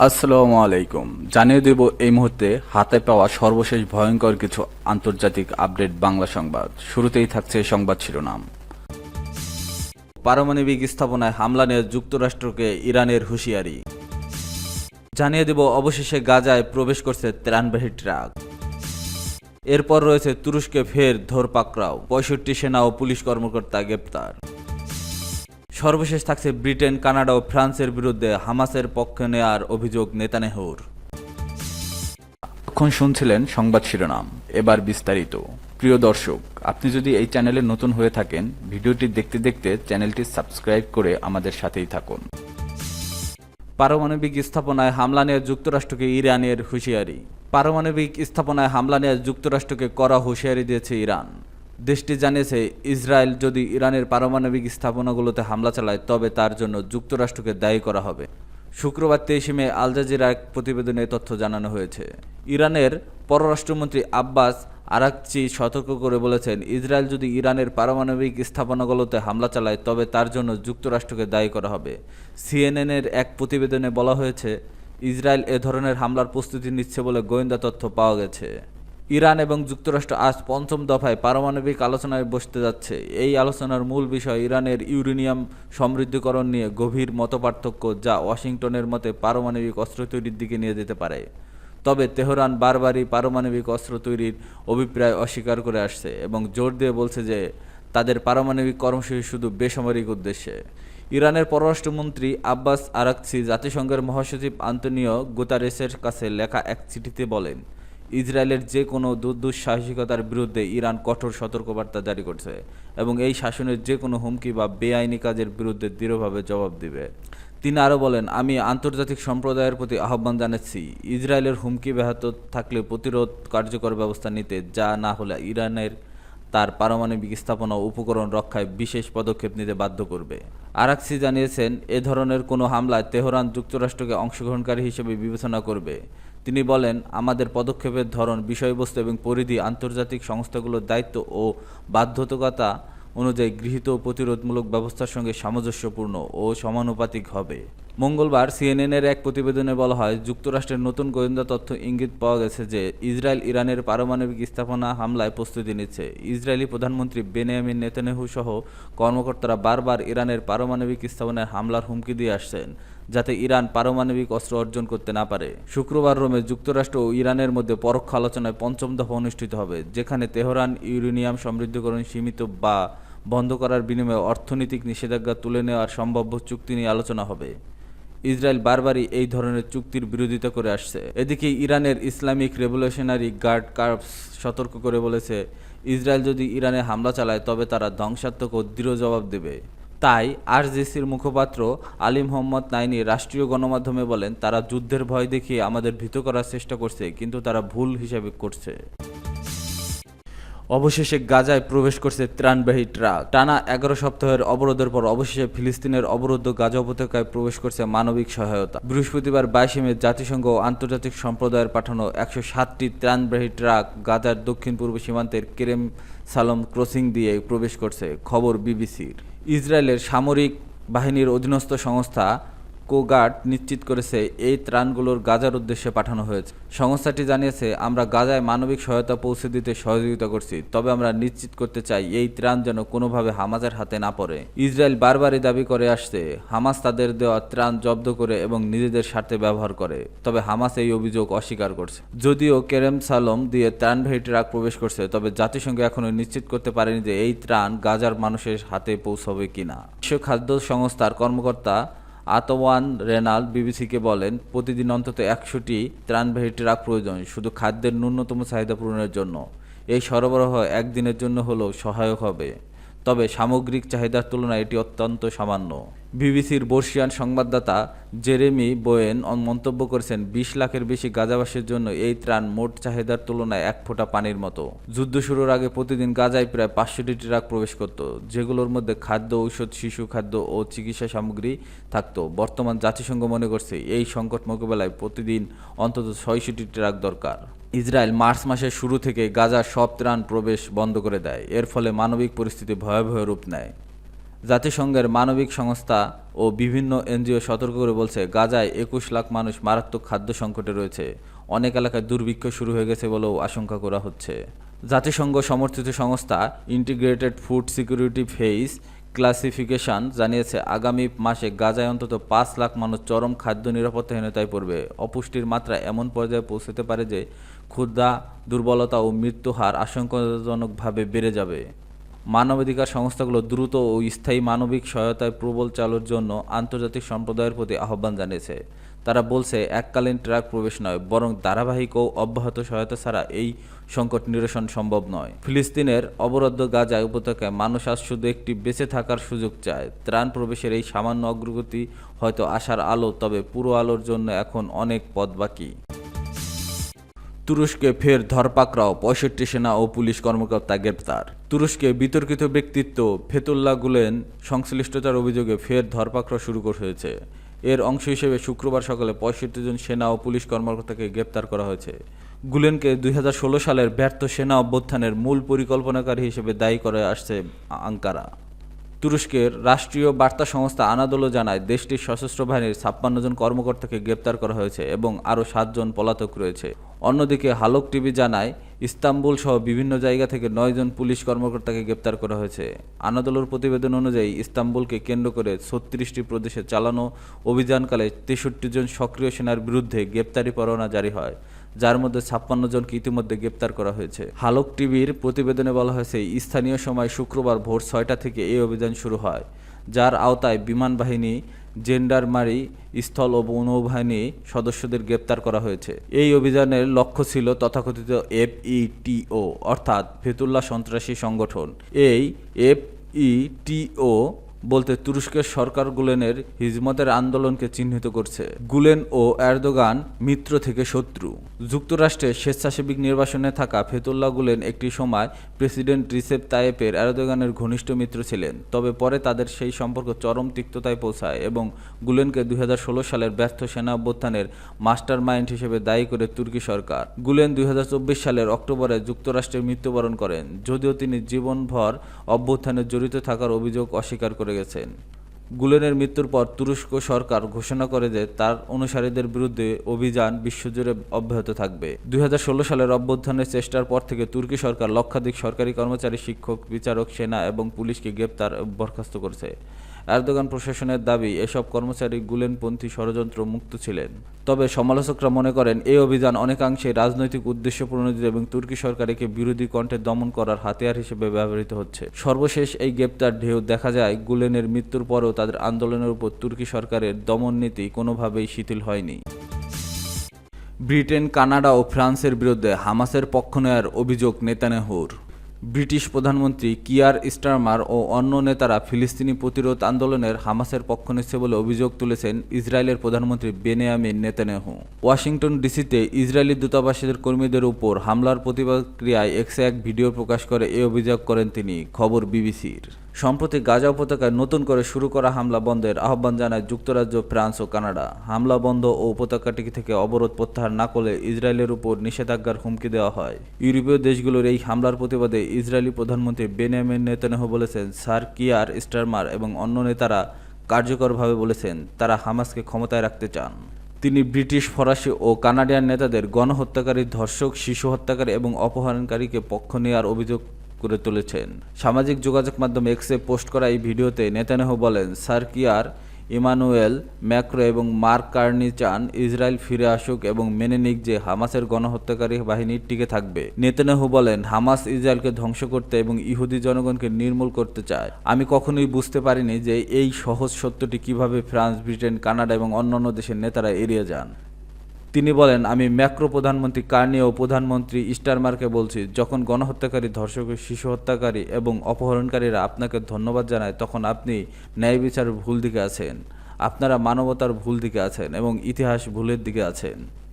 আসসালামু আলাইকুম। জানিয়ে দেব এই মুহূর্তে হাতে পাওয়া সর্বশেষ ভয়ঙ্কর কিছু আন্তর্জাতিক আপডেট বাংলা সংবাদ। শুরুতেই থাকছে সংবাদ শিরোনাম। পারমাণবিক স্থাপনায় হামলা নিয়ে যুক্তরাষ্ট্রকে ইরানের হুঁশিয়ারি। জানিয়ে দেব অবশেষে গাজায় প্রবেশ করছে ত্রাণবাহী ট্রাক। এরপর রয়েছে তুরস্কে ফের ধরপাকড়াও, ৬৫ সেনা ও পুলিশ কর্মকর্তা গ্রেপ্তার। সর্বশেষ থাকছে ব্রিটেন, কানাডা ও ফ্রান্সের বিরুদ্ধে হামাসের পক্ষে নেয়ার অভিযোগ নেতানিয়াহুর। এখন শুনছিলেন সংবাদ শিরোনাম, এবার বিস্তারিত। প্রিয় দর্শক, আপনি যদি এই চ্যানেলে নতুন হয়ে থাকেন, ভিডিওটি দেখতে দেখতে চ্যানেলটি সাবস্ক্রাইব করে আমাদের সাথেই থাকুন। পারমাণবিক স্থাপনায় হামলা নিয়ে যুক্তরাষ্ট্রকে ইরানের হুঁশিয়ারি। পারমাণবিক স্থাপনায় হামলা নিয়ে যুক্তরাষ্ট্রকে কড়া হুঁশিয়ারি দিয়েছে ইরান। দেশটি জানিয়েছে, ইসরায়েল যদি ইরানের পারমাণবিক স্থাপনাগুলোতে হামলা চালায় তবে তার জন্য যুক্তরাষ্ট্রকে দায়ী করা হবে। শুক্রবার 23 মে আল জাজিরা এক প্রতিবেদনে এ তথ্য জানানো হয়েছে। ইরানের পররাষ্ট্রমন্ত্রী আব্বাস আরাকচি সতর্ক করে বলেছেন, ইসরায়েল যদি ইরানের পারমাণবিক স্থাপনাগুলোতে হামলা চালায় তবে তার জন্য যুক্তরাষ্ট্রকে দায়ী করা হবে। সিএনএনের এক প্রতিবেদনে বলা হয়েছে, ইসরায়েল এ ধরনের হামলার প্রস্তুতি নিচ্ছে বলে গোয়েন্দা তথ্য পাওয়া গেছে। ইরান এবং যুক্তরাষ্ট্র আজ পঞ্চম দফায় পারমাণবিক আলোচনায় বসতে যাচ্ছে। এই আলোচনার মূল বিষয় ইরানের ইউরেনিয়াম সমৃদ্ধকরণ নিয়ে গভীর মতপার্থক্য, যা ওয়াশিংটনের মতে পারমাণবিক অস্ত্র তৈরির দিকে নিয়ে যেতে পারে। তবে তেহরান বারবারই পারমাণবিক অস্ত্র তৈরির অভিপ্রায় অস্বীকার করে আসছে এবং জোর দিয়ে বলছে যে তাদের পারমাণবিক কর্মসূচি শুধু বেসামরিক উদ্দেশ্যে। ইরানের পররাষ্ট্রমন্ত্রী আব্বাস আরাকচি জাতিসংঘের মহাসচিব আন্তোনিও গুতারেসের কাছে লেখা এক চিঠিতে বলেন, ইসরায়েলের যে কোনো দুঃসাহসিকতার বিরুদ্ধে ইরান কঠোর সতর্কবার্তা জারি করছে এবং এই শাসনের যে কোনো হুমকি বা বেআইনি কাজের বিরুদ্ধে দৃঢ়ভাবে জবাব দিবে। তিনি আরও বলেন, আমি আন্তর্জাতিক সম্প্রদায়ের প্রতি আহ্বান জানাচ্ছি, ইসরায়েলের হুমকি ব্যাহত থাকলে প্রতিরোধ কার্যকর ব্যবস্থা নিতে, যা না হলে ইরানের তার পারমাণবিক স্থাপনা ও উপকরণ রক্ষায় বিশেষ পদক্ষেপ নিতে বাধ্য করবে। আরাকচি জানিয়েছেন, এ ধরনের কোনো হামলায় তেহরান যুক্তরাষ্ট্রকে অংশগ্রহণকারী হিসেবে বিবেচনা করবে। তিনি বলেন, আমাদের পদক্ষেপের ধরন, বিষয়বস্তু এবং পরিধি আন্তর্জাতিক সংস্থাগুলোর দায়িত্ব ও বাধ্যবাধকতা অনুযায়ী গৃহীত প্রতিরোধমূলক ব্যবস্থার সঙ্গে সামঞ্জস্যপূর্ণ ও সমানুপাতিক হবে। মঙ্গলবার সিএনএনের এক প্রতিবেদনে বলা হয়, যুক্তরাষ্ট্রের নতুন গোয়েন্দা তথ্য ইঙ্গিত পাওয়া গেছে যে ইসরায়েল ইরানের পারমাণবিক স্থাপনা হামলায় প্রস্তুতি নিচ্ছে। ইসরায়েলি প্রধানমন্ত্রী বেনিয়ামিন নেতানিয়াহু সহ কর্মকর্তারা বারবার ইরানের পারমাণবিক স্থাপনায় হামলার হুমকি দিয়ে আসছেন, যাতে ইরান পারমাণবিক অস্ত্র অর্জন করতে না পারে। শুক্রবার রোমে যুক্তরাষ্ট্র ও ইরানের মধ্যে পরোক্ষ আলোচনায় পঞ্চম দফা অনুষ্ঠিত হবে, যেখানে তেহরান ইউরেনিয়াম সমৃদ্ধকরণ সীমিত বা বন্ধ করার বিনিময়ে অর্থনৈতিক নিষেধাজ্ঞা তুলে নেওয়ার সম্ভাব্য চুক্তি নিয়ে আলোচনা হবে। ইসরায়েল বারবারই এই ধরনের চুক্তির বিরোধিতা করে আসছে। এদিকে ইরানের ইসলামিক রেভলিউশনারি গার্ড কর্পস সতর্ক করে বলেছে, ইসরায়েল যদি ইরানে হামলা চালায় তবে তারা ধ্বংসাত্মক ও দৃঢ় জবাব দেবে। তাই আরজেসির মুখপাত্র আলী মোহাম্মদ নাইনি রাষ্ট্রীয় গণমাধ্যমে বলেন, তারা যুদ্ধের ভয় দেখিয়ে আমাদের ভীত করার চেষ্টা করছে, কিন্তু তারা ভুল হিসাবে করছে। অবশেষে গাজায় প্রবেশ করছে ত্রাণবাহী ট্রাক। টানা 11 সপ্তাহের অবরোধের পর অবশেষে ফিলিস্তিনের অবরুদ্ধ গাজা উপত্যকায় প্রবেশ করছে মানবিক সহায়তা। বৃহস্পতিবার 22 মে জাতিসংঘ ও আন্তর্জাতিক সম্প্রদায়ের পাঠানো 160টি ত্রাণবাহী ট্রাক গাজার দক্ষিণ পূর্ব সীমান্তের কেরেম সালম ক্রসিং দিয়ে প্রবেশ করছে, খবর বিবিসির। ইসরায়েলের সামরিক বাহিনীর অধীনস্থ সংস্থা কোগার্ড নিশ্চিত করেছে, এই ত্রাণগুলোর গাজার উদ্দেশ্যে পাঠানো হয়েছে। সংস্থাটি জানিয়েছে, আমরা গাজায় মানবিক সহায়তা পৌঁছে দিতে সহযোগিতা করছি, তবে আমরা নিশ্চিত করতে চাই এই ত্রাণ যেন কোনোভাবে হামাসের হাতে না পড়ে। ইসরায়েল বারবারই দাবি করে আসছে, হামাস তাদের দেওয়া ত্রাণ জব্দ করে এবং নিজেদের স্বার্থে ব্যবহার করে, তবে হামাস এই অভিযোগ অস্বীকার করছে। যদিও কেরেম সালম দিয়ে ত্রাণবাহী ট্রাক প্রবেশ করছে, তবে জাতিসংঘ এখনও নিশ্চিত করতে পারেনি যে এই ত্রাণ গাজার মানুষের হাতে পৌঁছবে কিনা। বিশ্ব খাদ্য সংস্থার কর্মকর্তা আতওয়ান রেনাল্ড বিবিসিকে বলেন, প্রতিদিন অন্তত 100টি ত্রাণবাহী ট্রাক প্রয়োজন শুধু খাদ্যের ন্যূনতম চাহিদা পূরণের জন্য। এই সরবরাহ একদিনের জন্য হলেও সহায়ক হবে, তবে সামগ্রিক চাহিদার তুলনায় এটি অত্যন্ত সামান্য। বিবিসির বর্ষিয়ান সংবাদদাতা জেরেমি বোয়েন মন্তব্য করেছেন, 20 লাখের বেশি গাজাবাসীর জন্য এই ত্রাণ মোট চাহিদার তুলনায় এক ফোঁটা পানির মতো। যুদ্ধ শুরুর আগে প্রতিদিন গাজায় প্রায় 500টি ট্রাক প্রবেশ করত, যেগুলোর মধ্যে খাদ্য, ঔষধ, শিশু খাদ্য ও চিকিৎসা সামগ্রী থাকত। বর্তমান জাতিসংঘ মনে করছে, এই সংকট মোকাবেলায় প্রতিদিন অন্তত 600টি ট্রাক দরকার। ইসরায়েল মার্চ মাসের শুরু থেকে গাজার সব ত্রাণ প্রবেশ বন্ধ করে দেয়। এর ফলে মানবিক পরিস্থিতি ভয়াবহ রূপ নেয়। জাতিসংঘের মানবিক সংস্থা ও বিভিন্ন এনজিও সতর্ক করে বলছে, গাজায় ২১ লাখ মানুষ মারাত্মক খাদ্য সংকটে রয়েছে। অনেক এলাকায় দুর্ভিক্ষ শুরু হয়ে গেছে বলেও আশঙ্কা করা হচ্ছে। জাতিসংঘ সমর্থিত সংস্থা integrated food security face classification জানিয়েছে, আগামী মাসে গাজায় অন্তত ৫ লাখ মানুষ চরম খাদ্য নিরাপত্তাহীনতায় পড়বে। অপুষ্টির মাত্রা এমন পর্যায়ে পৌঁছতে পারে যে ক্ষুধা, দুর্বলতা ও মৃত্যু হার আশঙ্কাজনকভাবে বেড়ে যাবে। মানবাধিকার সংস্থাগুলো দ্রুত ও স্থায়ী মানবিক সহায়তায় প্রবল চালুর জন্য আন্তর্জাতিক সম্প্রদায়ের প্রতি আহ্বান জানিয়েছে। তারা বলছে, এককালীন ট্রাক প্রবেশ নয়, বরং ধারাবাহিক ও অব্যাহত সহায়তা ছাড়া এই সংকট নিরসন সম্ভব নয়। ফিলিস্তিনের অবরুদ্ধ গাজা উপত্যকায় মানুষ আজ শুধু একটি বেঁচে থাকার সুযোগ চায়। ত্রাণ প্রবেশের এই সামান্য অগ্রগতি হয়তো আশার আলো, তবে পুরো আলোর জন্য এখন অনেক পথ বাকি। তুরস্কে ফের ধরপাকড়াও, ৬৫ সেনা ও পুলিশ কর্মকর্তা গ্রেপ্তার। তুরস্কে বিতর্কিত ব্যক্তিত্ব ফেতুল্লাহ গুলেন সংশ্লিষ্টতার অভিযোগে ফের ধরপাকড়াও শুরু হয়েছে। এর অংশ হিসেবে শুক্রবার সকালে ৬৫ জন সেনা ও পুলিশ কর্মকর্তাকে গ্রেপ্তার করা হয়েছে। গুলেনকে ২০১৬ সালের ব্যর্থ সেনা অভ্যুত্থানের মূল পরিকল্পনাকারী হিসেবে দায়ী করে আসছে আঙ্কারা। তুরস্কের রাষ্ট্রীয় বার্তা সংস্থা আনাদোলো জানায়, দেশটির সশস্ত্র বাহিনীর ৫৬ জন কর্মকর্তাকে গ্রেপ্তার করা হয়েছে এবং আরও ৭ জন পলাতক রয়েছে। অন্যদিকে হালক টিভি জানায়, ইস্তাম্বুল সহ বিভিন্ন জায়গা থেকে ৯ জন পুলিশ কর্মকর্তাকে গ্রেপ্তার করা হয়েছে। আনাদোলোর প্রতিবেদন অনুযায়ী, ইস্তাম্বুলকে কেন্দ্র করে ৩৬টি প্রদেশে চালানো অভিযানকালে ৬৩ জন সক্রিয় সেনার বিরুদ্ধে গ্রেপ্তারি পরোয়ানা জারি হয়, যার মধ্যে ৫৬ জনকে ইতিমধ্যে গ্রেপ্তার করা হয়েছে। হালক টিভির প্রতিবেদনে বলা হয়েছে, স্থানীয় সময় শুক্রবার ভোর ৬টা থেকে এই অভিযান শুরু হয়, যার আওতায় বিমান বাহিনী, জেন্ডারমারি, স্থল ও নৌবাহিনী সদস্যদের গ্রেপ্তার করা হয়েছে। এই অভিযানের লক্ষ্য ছিল তথাকথিত FETO অর্থাৎ ফেতুল্লাহ সন্ত্রাসী সংগঠন। এই FETO বলতে তুরস্কের সরকার গুলেনের হিজমতের আন্দোলনকে চিহ্নিত করছে। গুলেন ও এরদোগান মিত্র থেকে শত্রু। যুক্তরাষ্ট্রের স্বেচ্ছাসেবক নির্বাসনে থাকা ফেতুল্লাহ গুলেন একটি সময় প্রেসিডেন্ট রিসেপ তাইয়েপের এরদোগানের ঘনিষ্ঠ মিত্র ছিলেন, তবে পরে তাদের সেই সম্পর্ক চরম তিক্ততায় পৌঁছায় এবং গুলেনকে ২০১৬ সালের ব্যর্থ সেনা অভ্যুত্থানের মাস্টার মাইন্ড হিসেবে দায়ী করে তুর্কি সরকার। গুলেন ২০২৪ সালের অক্টোবরে যুক্তরাষ্ট্রে মৃত্যুবরণ করেন, যদিও তিনি জীবনভর অভ্যুত্থানে জড়িত থাকার অভিযোগ অস্বীকার করে গেছেন। গুলেনের মৃত্যুর পর তুরস্ক সরকার ঘোষণা করে যে তার অনুসারীদের বিরুদ্ধে অভিযান বিশ্বজুড়ে অব্যাহত থাকবে। ২০১৬ সালের অভ্যুত্থানের চেষ্টার পর থেকে তুর্কি সরকার লক্ষাধিক সরকারি কর্মচারী, শিক্ষক, বিচারক, সেনা এবং পুলিশকে গ্রেপ্তার ও বরখাস্ত করেছে। এরদোগান প্রশাসনের দাবি, এসব কর্মচারী গুলেনপন্থী ষড়যন্ত্র মুক্ত ছিলেন। তবে সমালোচকরা মনে করেন, এই অভিযান অনেকাংশে রাজনৈতিক উদ্দেশ্য প্রণোদিত এবং তুর্কি সরকারকে বিরোধী কণ্ঠে দমন করার হাতিয়ার হিসেবে ব্যবহৃত হচ্ছে। সর্বশেষ এই গ্রেপ্তার ঢেউ দেখা যায়, গুলেনের মৃত্যুর পরেও তাদের আন্দোলনের উপর তুর্কি সরকারের দমন নীতি কোনোভাবেই শিথিল হয়নি। ব্রিটেন, কানাডা ও ফ্রান্সের বিরুদ্ধে হামাসের পক্ষ নেওয়ার অভিযোগ নেতানিয়াহুর। ব্রিটিশ প্রধানমন্ত্রী কিয়ার স্টারমার ও অন্য নেতারা ফিলিস্তিনি প্রতিরোধ আন্দোলনের হামাসের পক্ষ নিচ্ছে বলে অভিযোগ তুলেছেন ইসরায়েলের প্রধানমন্ত্রী বেনিয়ামিন নেতানিয়াহু। ওয়াশিংটন ডিসিতে ইসরায়েলি দূতাবাসের কর্মীদের উপর হামলার প্রতিক্রিয়ায় এক্সে এক ভিডিও প্রকাশ করে এই অভিযোগ করেন তিনি। খবর বিবিসির। সম্প্রতি গাজা উপত্যকায় নতুন করে শুরু করা হামলা বন্ধের আহ্বান জানায় যুক্তরাজ্য, ফ্রান্স ও কানাডা। হামলা বন্ধ ও উপত্যকাটি থেকে অবরোধ প্রত্যাহার না করলে ইসরায়েলের উপর নিষেধাজ্ঞার হুমকি দেওয়া হয়। ইউরোপীয় দেশগুলোর এই হামলার প্রতিবাদে ইসরায়েলি প্রধানমন্ত্রী বেনিয়ামিন নেতানিয়াহু বলেছেন, স্যার কিয়ার স্টারমার এবং অন্য নেতারা কার্যকরভাবে বলেছেন তারা হামাসকে ক্ষমতায় রাখতে চান। তিনি ব্রিটিশ, ফরাসি ও কানাডিয়ান নেতাদের গণহত্যাকারী, ধর্ষক, শিশু হত্যাকারী এবং অপহরণকারীকে পক্ষ নেওয়ার অভিযোগ করে তুলেছেন। সামাজিক যোগাযোগ মাধ্যম এক্সে পোস্ট করা এই ভিডিওতে নেতানিয়াহু বলেন, স্যার কিয়ার, ইমানুয়েল ম্যাক্রো এবং মার্ক কার্নি চান ইসরায়েল ফিরে আসুক এবং মেনে নিক যে হামাসের গণহত্যাকারী বাহিনী টিকে থাকবে। নেতানিয়াহু বলেন, হামাস ইসরায়েলকে ধ্বংস করতে এবং ইহুদি জনগণকে নির্মূল করতে চায়। আমি কখনোই বুঝতে পারিনি যে এই সহজ সত্যটি কিভাবে ফ্রান্স, ব্রিটেন, কানাডা এবং অন্যান্য দেশের নেতারা এড়িয়ে যান। তিনি বলেন, আমি ম্যাক্রো, প্রধানমন্ত্রী কার্নি ও প্রধানমন্ত্রী স্টারমারকে বলছি, যখন গণহত্যাকারী, ধর্ষক, শিশু হত্যাকারী এবং অপহরণকারীরা আপনাকে ধন্যবাদ জানায়, তখন আপনি ন্যায় বিচারের ভুল দিকে আছেন, আপনারা মানবতার ভুল দিকে আছেন এবং ইতিহাস ভুলের দিকে আছেন।